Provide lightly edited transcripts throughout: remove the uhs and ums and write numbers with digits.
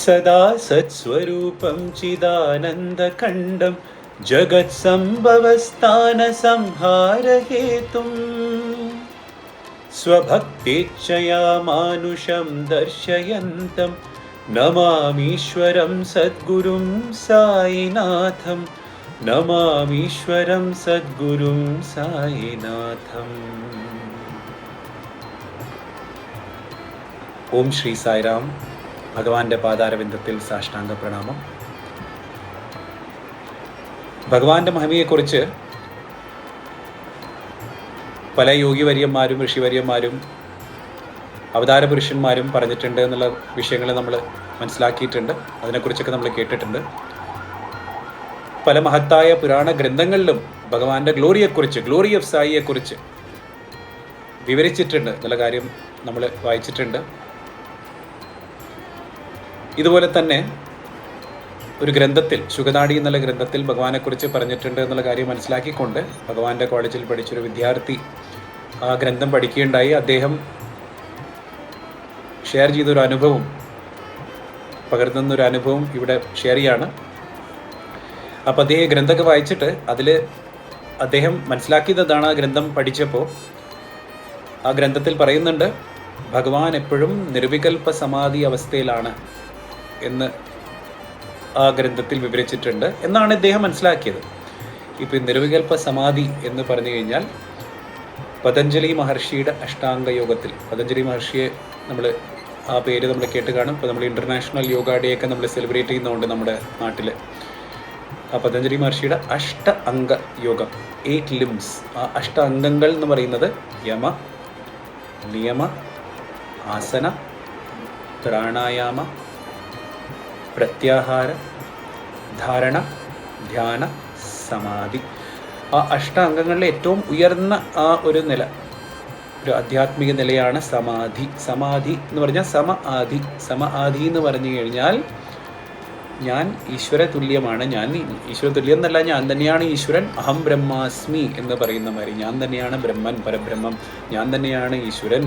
സദാ സത്സ്വരൂപം ചിദാനന്ദഖണ്ഡം ജഗത്സംഭവസ്ഥാനസംഹാരഹേതും സ്വഭക്തേച്ഛയാ മാനുഷം ദർശയന്തം നമാമീശ്വരം സദ്ഗുരും സായിനാഥം. നമാമീശ്വരം സദ്ഗുരും സായിനാഥം. ഓം ശ്രീ സായിറാം. ഭഗവാന്റെ പാതാരവിന്ദത്തിൽ സാഷ്ടാംഗ പ്രണാമം. ഭഗവാന്റെ മഹിമയെക്കുറിച്ച് പല യോഗിവര്യന്മാരും ഋഷിവര്യന്മാരും അവതാര പുരുഷന്മാരും പറഞ്ഞിട്ടുണ്ട് എന്നുള്ള വിഷയങ്ങൾ നമ്മൾ മനസ്സിലാക്കിയിട്ടുണ്ട്. അതിനെക്കുറിച്ചൊക്കെ നമ്മൾ കേട്ടിട്ടുണ്ട്. പല മഹത്തായ പുരാണ ഗ്രന്ഥങ്ങളിലും ഭഗവാന്റെ ഗ്ലോറിയെക്കുറിച്ച്, ഗ്ലോറി ഓഫ് സായിയെക്കുറിച്ച് വിവരിച്ചിട്ടുണ്ട് എന്നുള്ള കാര്യം നമ്മൾ വായിച്ചിട്ടുണ്ട്. ഇതുപോലെ തന്നെ ഒരു ഗ്രന്ഥത്തിൽ, ശുഗനാടി എന്നുള്ള ഗ്രന്ഥത്തിൽ ഭഗവാനെക്കുറിച്ച് പറഞ്ഞിട്ടുണ്ട് എന്നുള്ള കാര്യം മനസ്സിലാക്കിക്കൊണ്ട് ഭഗവാന്റെ കോളേജിൽ പഠിച്ചൊരു വിദ്യാർത്ഥി ആ ഗ്രന്ഥം പഠിക്കുകയുണ്ടായി. അദ്ദേഹം ഷെയർ ചെയ്തൊരു അനുഭവം, പകർന്നൊരു അനുഭവം ഇവിടെ ഷെയർ ചെയ്യാണ്. അപ്പോൾ അദ്ദേഹം ഗ്രന്ഥമൊക്കെ വായിച്ചിട്ട് അതിൽ അദ്ദേഹം മനസ്സിലാക്കിയതാണ്, ആ ഗ്രന്ഥം പഠിച്ചപ്പോൾ ആ ഗ്രന്ഥത്തിൽ പറയുന്നുണ്ട് ഭഗവാൻ എപ്പോഴും നിർവികൽപ്പ സമാധി അവസ്ഥയിലാണ് എന്ന് ആ ഗ്രന്ഥത്തിൽ വിവരിച്ചിട്ടുണ്ട് എന്നാണ് ഇദ്ദേഹം മനസ്സിലാക്കിയത്. ഇപ്പം നിർവികൽപ്പ സമാധി എന്ന് പറഞ്ഞു കഴിഞ്ഞാൽ പതഞ്ജലി മഹർഷിയുടെ അഷ്ടാംഗ യോഗത്തിൽ, പതഞ്ജലി മഹർഷിയെ നമ്മൾ ആ പേര് നമ്മൾ കേട്ട് കാണും. ഇപ്പോൾ നമ്മൾ ഇൻ്റർനാഷണൽ യോഗ ഡേ ഒക്കെ നമ്മൾ സെലിബ്രേറ്റ് ചെയ്യുന്നതുകൊണ്ട് നമ്മുടെ നാട്ടിൽ ആ പതഞ്ജലി മഹർഷിയുടെ അഷ്ട അംഗ യോഗം, 8 ലിംസ്. ആ അഷ്ട അംഗങ്ങൾ എന്ന് പറയുന്നത് യമ, നിയമ, ആസന, പ്രാണായാമ, പ്രത്യാഹാര, ധാരണ, ധ്യാന, സമാധി. ആ അഷ്ടാംഗങ്ങളിലെ ഏറ്റവും ഉയർന്ന ആ ഒരു നില, ഒരു ആധ്യാത്മിക നിലയാണ് സമാധി. സമാധി എന്ന് പറഞ്ഞാൽ സമ-ആധി. സമ-ആധി എന്ന് പറഞ്ഞു കഴിഞ്ഞാൽ ഞാൻ ഈശ്വര തുല്യമാണ്, ഞാൻ ഈശ്വര തുല്യം എന്നല്ല, ഞാൻ തന്നെയാണ് ഈശ്വരൻ. അഹം ബ്രഹ്മാസ്മി എന്ന് പറയുന്ന മാതിരി ഞാൻ തന്നെയാണ് ബ്രഹ്മൻ, പരബ്രഹ്മം, ഞാൻ തന്നെയാണ് ഈശ്വരൻ.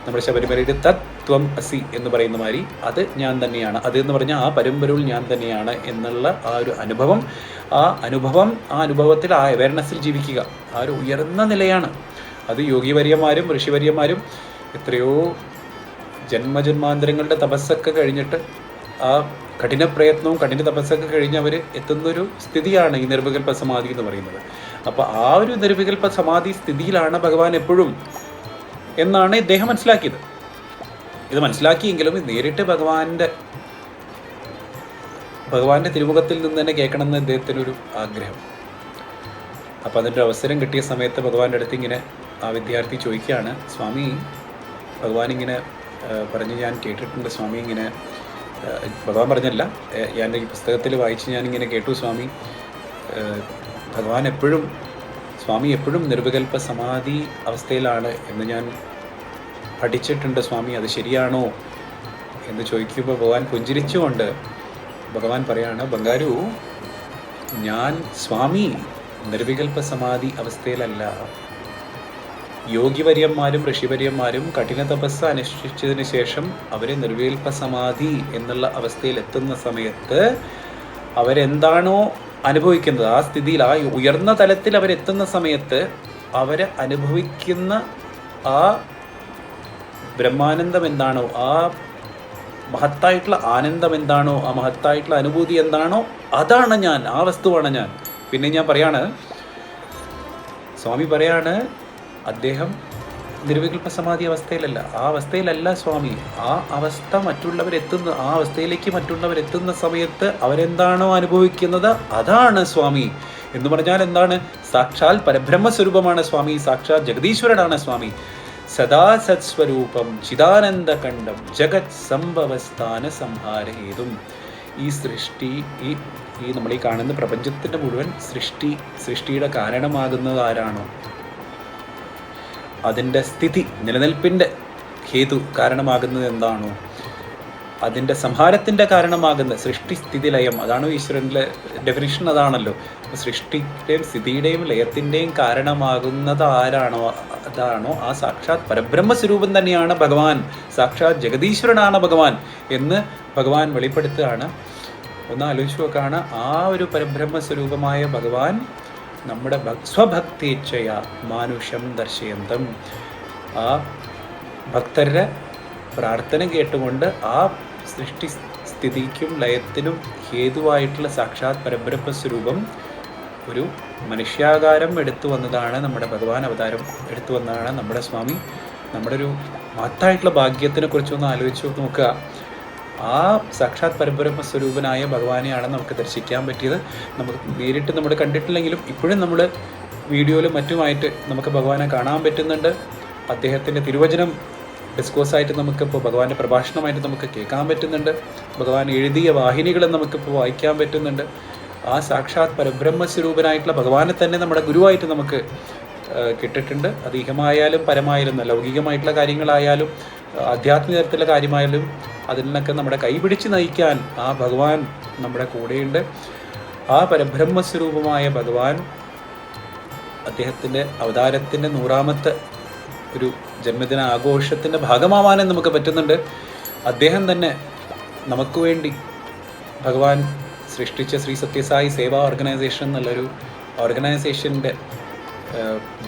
നമ്മുടെ ശബരിമലയിൽ തത്വം അസി എന്ന് പറയുന്ന മാതിരി അത് ഞാൻ തന്നെയാണ്, അത് എന്ന് പറഞ്ഞാൽ ആ പരമ്പരയിൽ ഞാൻ തന്നെയാണ് എന്നുള്ള ആ ഒരു അനുഭവം, ആ അനുഭവത്തിൽ ആ അവയർനെസ്സിൽ ജീവിക്കുക, ആ ഒരു ഉയർന്ന നിലയാണ്. അത് യോഗിവര്യന്മാരും ഋഷിവര്യന്മാരും എത്രയോ ജന്മജന്മാന്തരങ്ങളുടെ തപസ്സൊക്കെ കഴിഞ്ഞിട്ട്, ആ കഠിന പ്രയത്നവും കഠിന തപസ്സൊക്കെ കഴിഞ്ഞ് അവർ എത്തുന്നൊരു സ്ഥിതിയാണ് ഈ നിർവികൽപ്പ സമാധി എന്ന് പറയുന്നത്. അപ്പോൾ ആ ഒരു നിർവികൽപ്പ സമാധി സ്ഥിതിയിലാണ് ഭഗവാൻ എപ്പോഴും എന്നാണ് ഇദ്ദേഹം മനസ്സിലാക്കിയത്. ഇത് മനസ്സിലാക്കിയെങ്കിലും നേരിട്ട് ഭഗവാന്റെ തിരുമുഖത്തിൽ നിന്ന് തന്നെ കേൾക്കണമെന്ന് ഇദ്ദേഹത്തിനൊരു ആഗ്രഹം. അപ്പോൾ അതിൻ്റെ അവസരം കിട്ടിയ സമയത്ത് ഭഗവാന്റെ അടുത്ത് ഇങ്ങനെ ആ വിദ്യാർത്ഥി ചോദിക്കുകയാണ്, സ്വാമി, ഭഗവാൻ ഇങ്ങനെ പറഞ്ഞ് ഞാൻ കേട്ടിട്ടുണ്ട് സ്വാമി, ഇങ്ങനെ ഭഗവാൻ പറഞ്ഞല്ല, ഞാൻ ഈ പുസ്തകത്തിൽ വായിച്ച് ഞാനിങ്ങനെ കേട്ടു സ്വാമി, സ്വാമി എപ്പോഴും നിർവികൽപ്പ സമാധി അവസ്ഥയിലാണ് എന്ന് ഞാൻ പഠിച്ചിട്ടുണ്ട് സ്വാമി, അത് ശരിയാണോ എന്ന് ചോദിക്കുമ്പോൾ ഭഗവാൻ പുഞ്ചിരിച്ചുകൊണ്ട് ഭഗവാൻ പറയാണ്, ബംഗാരു, ഞാൻ സ്വാമി നിർവികൽപ്പ സമാധി അവസ്ഥയിലല്ല. യോഗിവര്യന്മാരും ഋഷിവര്യന്മാരും കഠിന തപസ് അനുഷ്ഠിച്ചതിന് ശേഷം അവരെ നിർവികൽപ്പ സമാധി എന്നുള്ള അവസ്ഥയിൽ എത്തുന്ന സമയത്ത് അവരെന്താണോ അനുഭവിക്കുന്നത്, ആ സ്ഥിതിയിൽ, ആ ഉയർന്ന തലത്തിൽ അവരെത്തുന്ന സമയത്ത് അവർ അനുഭവിക്കുന്ന ആ ബ്രഹ്മാനന്ദം എന്താണോ, ആ മഹത്തായിട്ടുള്ള ആനന്ദം എന്താണോ, ആ മഹത്തായിട്ടുള്ള അനുഭൂതി എന്താണോ, അതാണ് ഞാൻ, ആ വസ്തുവാണ് ഞാൻ. പിന്നെ ഞാൻ പറയാണ്, സ്വാമി പറയാണ്, അദ്ദേഹം നിർവികൽപ്പ സമാധി അവസ്ഥയിലല്ല, ആ അവസ്ഥയിലല്ല സ്വാമി. ആ അവസ്ഥ ആ അവസ്ഥയിലേക്ക് മറ്റുള്ളവരെത്തുന്ന സമയത്ത് അവരെന്താണോ അനുഭവിക്കുന്നത് അതാണ് സ്വാമി. എന്ന് പറഞ്ഞാൽ എന്താണ്? സാക്ഷാൽ പരബ്രഹ്മസ്വരൂപമാണ് സ്വാമി, സാക്ഷാൽ ജഗദീശ്വരനാണ് സ്വാമി. സദാ സത്സ്വരൂപം ചിദാനന്ദഖണ്ഡം ജഗത് സംഭവസ്ഥാന സംഹാരഹേതും. ഈ സൃഷ്ടി, ഈ നമ്മൾ ഈ കാണുന്ന പ്രപഞ്ചത്തിൻ്റെ മുഴുവൻ സൃഷ്ടിയുടെ കാരണമാകുന്നത് ആരാണോ, അതിൻ്റെ സ്ഥിതി, നിലനിൽപ്പിൻ്റെ ഹേതു കാരണമാകുന്നത് എന്താണോ, അതിൻ്റെ സംഹാരത്തിൻ്റെ കാരണമാകുന്ന സൃഷ്ടി സ്ഥിതി ലയം, അതാണ് ഈശ്വരൻ്റെ ഡെഫിനിഷൻ, അതാണല്ലോ. സൃഷ്ടിയുടെയും സ്ഥിതിയുടെയും ലയത്തിൻ്റെയും കാരണമാകുന്നത് അതാണോ ആ സാക്ഷാത് പരബ്രഹ്മസ്വരൂപം തന്നെയാണ് ഭഗവാൻ, സാക്ഷാത് ജഗദീശ്വരനാണ് ഭഗവാൻ എന്ന് ഭഗവാൻ വെളിപ്പെടുത്തുകയാണ്. ഒന്ന് ആലോചിച്ച് നോക്കുകയാണ്, ആ ഒരു പരബ്രഹ്മ സ്വരൂപമായ ഭഗവാൻ നമ്മുടെ സ്വഭക്തേച്ഛയ മാനുഷം ദർശയന്തം, ആ ഭക്തരുടെ പ്രാർത്ഥന കേട്ടുകൊണ്ട് ആ സൃഷ്ടി സ്ഥിതിക്കും ലയത്തിനും ഹേതുവായിട്ടുള്ള സാക്ഷാത് പരബ്രഹ്മ സ്വരൂപം ഒരു മനുഷ്യാകാരം എടുത്തു വന്നതാണ്, നമ്മുടെ ഭഗവാൻ അവതാരം എടുത്തു വന്നതാണ് നമ്മുടെ സ്വാമി. നമ്മുടെ ഒരു മഹത്തായിട്ടുള്ള ഭാഗ്യത്തിനെ കുറിച്ചൊന്ന് ആലോചിച്ച് നോക്കുക. ആ സാക്ഷാത് പരബ്രഹ്മ സ്വരൂപനായ ഭഗവാനെയാണ് നമുക്ക് ദർശിക്കാൻ പറ്റിയത്. നമുക്ക് നേരിട്ട് നമ്മൾ കണ്ടിട്ടില്ലെങ്കിലും ഇപ്പോഴും നമ്മൾ വീഡിയോയിലും മറ്റുമായിട്ട് നമുക്ക് ഭഗവാനെ കാണാൻ പറ്റുന്നുണ്ട്. അദ്ദേഹത്തിൻ്റെ തിരുവചനം ഡിസ്കോഴ്സായിട്ട് നമുക്കിപ്പോൾ ഭഗവാന്റെ പ്രഭാഷണമായിട്ട് നമുക്ക് കേൾക്കാൻ പറ്റുന്നുണ്ട്. ഭഗവാൻ എഴുതിയ വാഹിനികൾ നമുക്കിപ്പോൾ വായിക്കാൻ പറ്റുന്നുണ്ട്. ആ സാക്ഷാത് പരബ്രഹ്മ സ്വരൂപനായിട്ടുള്ള ഭഗവാനെ തന്നെ നമ്മുടെ ഗുരുവായിട്ട് നമുക്ക് കിട്ടിയിട്ടുണ്ട്. അത് ഇഹമായാലും പരമായാലും ലൗകികമായിട്ടുള്ള കാര്യങ്ങളായാലും ആധ്യാത്മിക തരത്തിലുള്ള കാര്യമായാലും അതിൽ നിന്നൊക്കെ നമ്മുടെ കൈപിടിച്ച് നയിക്കാൻ ആ ഭഗവാൻ നമ്മുടെ കൂടെയുണ്ട്. ആ പരബ്രഹ്മ സ്വരൂപമായ ഭഗവാൻ അദ്ദേഹത്തിൻ്റെ അവതാരത്തിൻ്റെ 100ാമത്തെ ഒരു ജന്മദിന ആഘോഷത്തിൻ്റെ ഭാഗമാവാനും നമുക്ക് പറ്റുന്നുണ്ട്. അദ്ദേഹം തന്നെ നമുക്ക് വേണ്ടി ഭഗവാൻ സൃഷ്ടിച്ച ശ്രീ സത്യസായി സേവാ ഓർഗനൈസേഷൻ എന്നുള്ളൊരു ഓർഗനൈസേഷൻ്റെ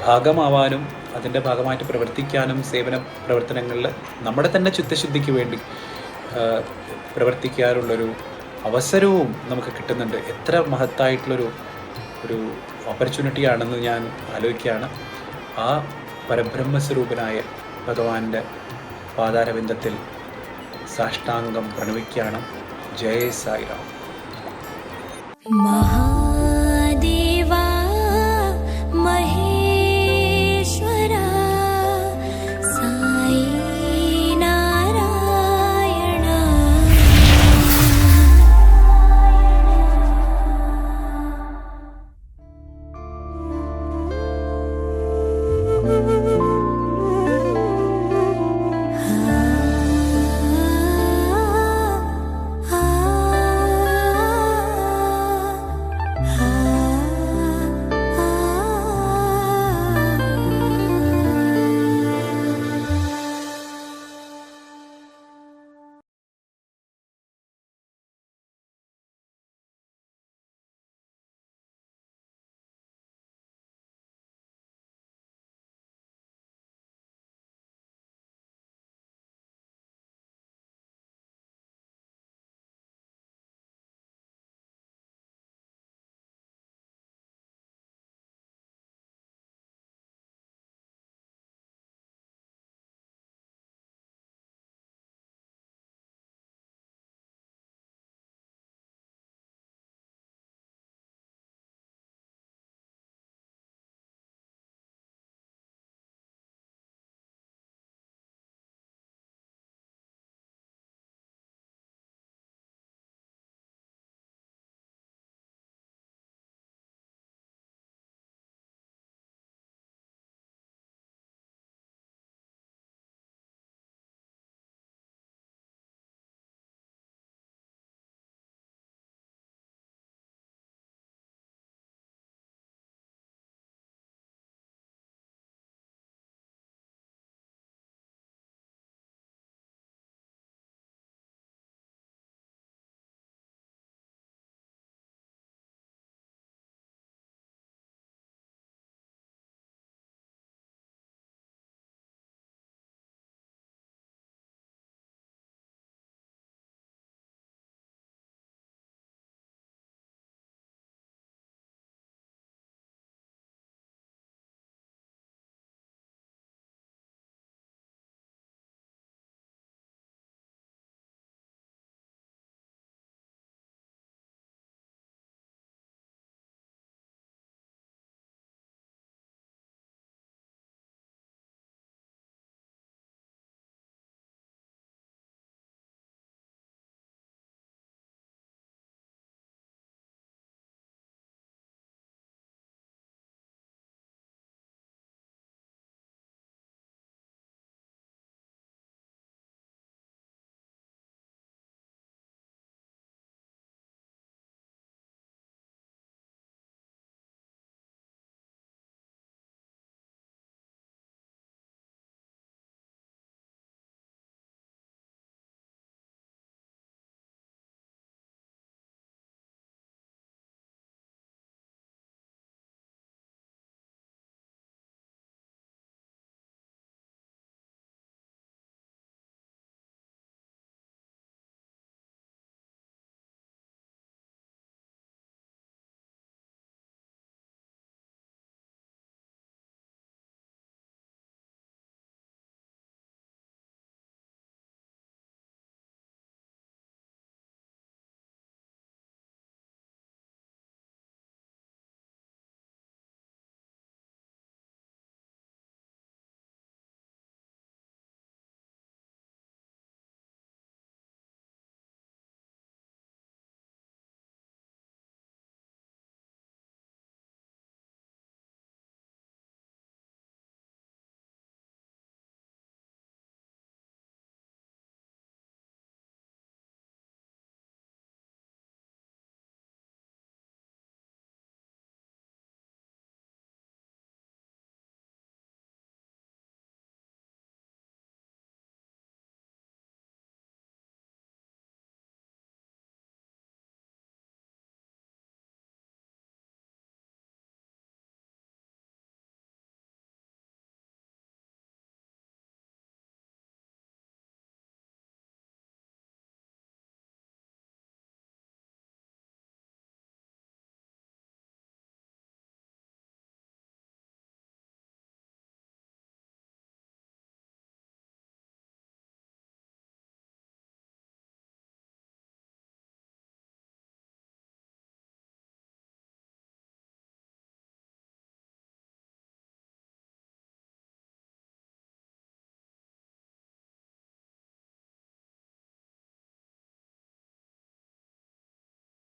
ഭാഗമാവാനും അതിൻ്റെ ഭാഗമായിട്ട് പ്രവർത്തിക്കാനും സേവന പ്രവർത്തനങ്ങളിൽ നമ്മുടെ തന്നെ ചിത്തശുദ്ധിക്ക് വേണ്ടി പ്രവർത്തിക്കാനുള്ളൊരു അവസരവും നമുക്ക് കിട്ടുന്നുണ്ട്. എത്ര മഹത്തായിട്ടുള്ളൊരു ഓപ്പർച്യൂണിറ്റിയാണെന്ന് ഞാൻ ആലോചിക്കുകയാണ്. ആ പരബ്രഹ്മസ്വരൂപനായ ഭഗവാന്റെ പാതാരവിന്ദത്തിൽ സാഷ്ടാംഗം പ്രണമിക്കുകയാണ്. ജയ സായിറാം.